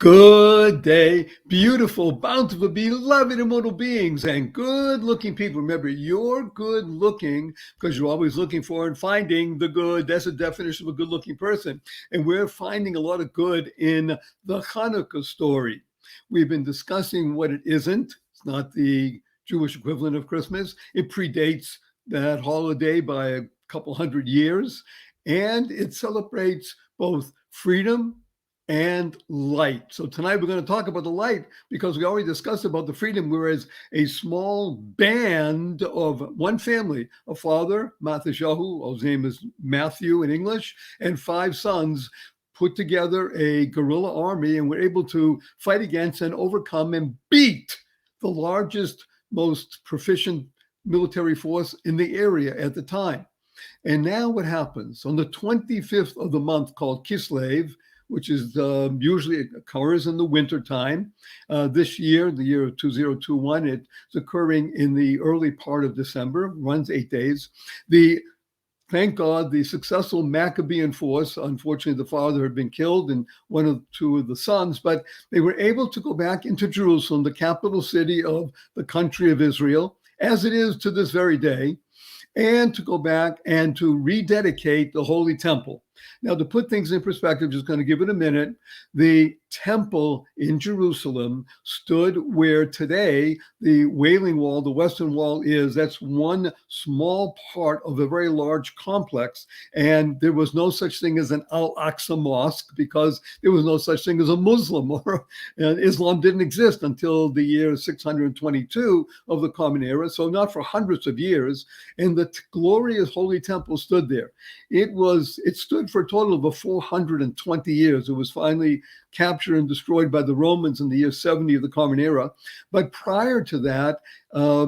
Good day, beautiful, bountiful, beloved immortal beings, and good-looking people. Remember, you're good-looking because you're always looking for and finding the good. That's the definition of a good-looking person. And we're finding a lot of good in the Chanukah story. We've been discussing what it isn't. It's not the Jewish equivalent of Christmas. It predates that holiday by a couple hundred years, and it celebrates both freedom and light. So tonight we're going to talk about the light because we already discussed about the freedom, whereas a small band of one family, a father, Mathisyahu, whose name is Matthew in English, and 5 sons, put together a guerrilla army and were able to fight against and overcome and beat the largest, most proficient military force in the area at the time. And now what happens? On the 25th of the month called Kislev, which is usually occurs in the winter time. This year, the year of 2021, it's occurring in the early part of December, runs 8 days. Thank God, the successful Maccabean force, unfortunately, the father had been killed and two of the sons, but they were able to go back into Jerusalem, the capital city of the country of Israel, as it is to this very day, and to go back and to rededicate the Holy Temple. Now, to put things in perspective, just going to give it a minute, the temple in Jerusalem stood where today the Wailing Wall, the Western Wall is. That's one small part of a very large complex. And there was no such thing as an Al-Aqsa Mosque because there was no such thing as a Muslim, or Islam didn't exist until the year 622 of the Common Era. So not for hundreds of years. And the glorious Holy Temple stood there. It stood for a total of 420 years. It was finally captured and destroyed by the Romans in the year 70 of the Common Era. But prior to that,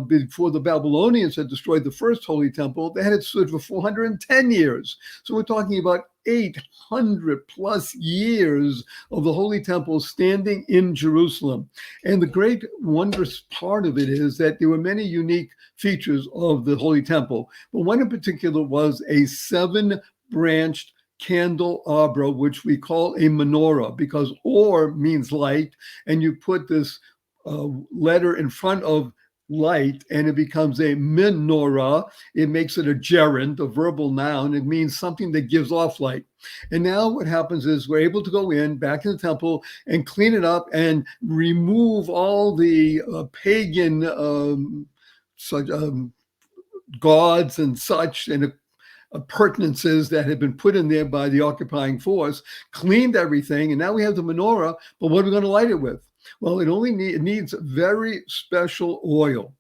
before the Babylonians had destroyed the first Holy Temple, they had it stood for 410 years. So we're talking about 800 plus years of the Holy Temple standing in Jerusalem. And the great wondrous part of it is that there were many unique features of the Holy Temple. But one in particular was a 7-branched candelabra, which we call a menorah, because or means light, and you put this letter in front of light and it becomes a menorah. It makes it a gerund, a verbal noun. It means something that gives off light. And now what happens is we're able to go back in the temple and clean it up and remove all the pagan gods and such, and appurtenances that had been put in there by the occupying force, cleaned everything, and now we have the menorah. But what are we going to light it with? Well, it needs very special oil.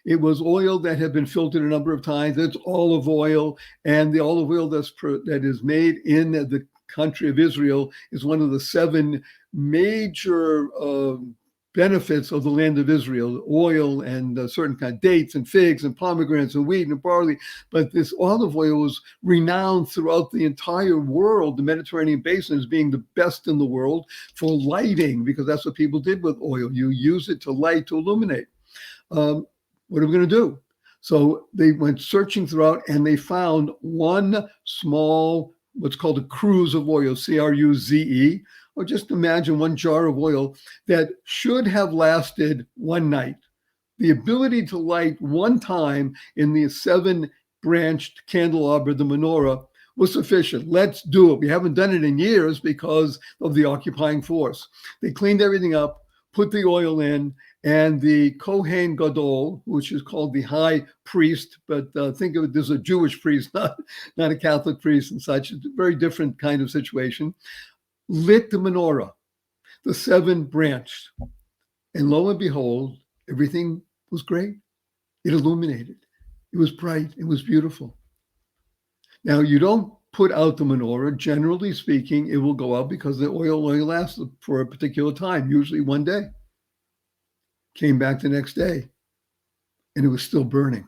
It was oil that had been filtered a number of times. It's olive oil, and the olive oil that is made in the country of Israel is one of the 7 major benefits of the land of Israel: oil and certain kind of dates and figs and pomegranates and wheat and barley. But this olive oil was renowned throughout the entire world, the Mediterranean basin, as being the best in the world for lighting, because that's what people did with oil. You use it to light, to illuminate. What are we going to do? So they went searching throughout and they found one small, what's called a cruse of oil, C-R-U-Z-E, or just imagine one jar of oil that should have lasted one night. The ability to light one time in the 7-branched candelabra, the menorah, was sufficient. Let's do it. We haven't done it in years because of the occupying force. They cleaned everything up, put the oil in, and the Kohen Gadol, which is called the high priest, but think of it as a Jewish priest, not a Catholic priest and such. It's a very different kind of situation. Lit the menorah, the 7-branched, and lo and behold, everything was great. It illuminated. It was bright. It was beautiful. Now, you don't put out the menorah. Generally speaking, it will go out because the oil only lasts for a particular time, usually one day. Came back the next day, and it was still burning.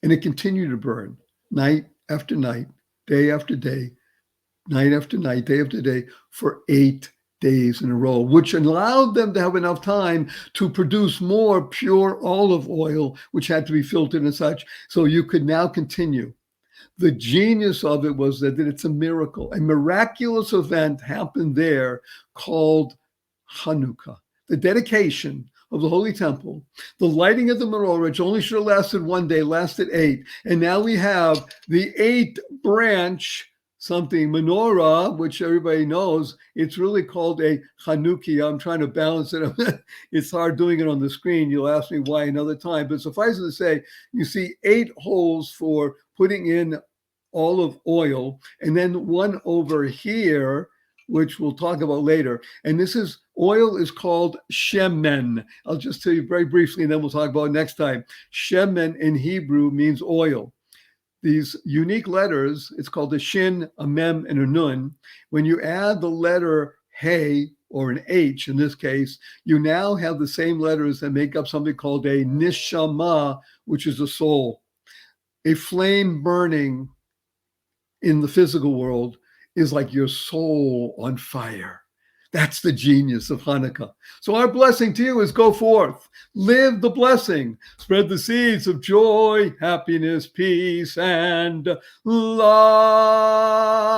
And it continued to burn night after night, day after day, night after night, day after day, for 8 days in a row, which allowed them to have enough time to produce more pure olive oil, which had to be filtered and such. So you could now continue. The genius of it was that it's a miracle. A miraculous event happened there called Chanukah, the dedication of the Holy Temple. The lighting of the menorah, which only should have lasted one day, lasted 8. And now we have the 8-branch something menorah, which everybody knows. It's really called a Chanukiah. I'm trying to balance it. It's hard doing it on the screen. You'll ask me why another time. But suffice it to say, you see 8 holes for putting in olive oil, and then one over here, which we'll talk about later. And this is, oil is called shemen. I'll just tell you very briefly, and then we'll talk about it next time. Shemen in Hebrew means oil. These unique letters, it's called a shin, a mem, and a nun. When you add the letter hey, or an H in this case, you now have the same letters that make up something called a nishama, which is a soul. A flame burning in the physical world is like your soul on fire. That's the genius of Hanukkah. So our blessing to you is go forth, live the blessing, spread the seeds of joy, happiness, peace, and love.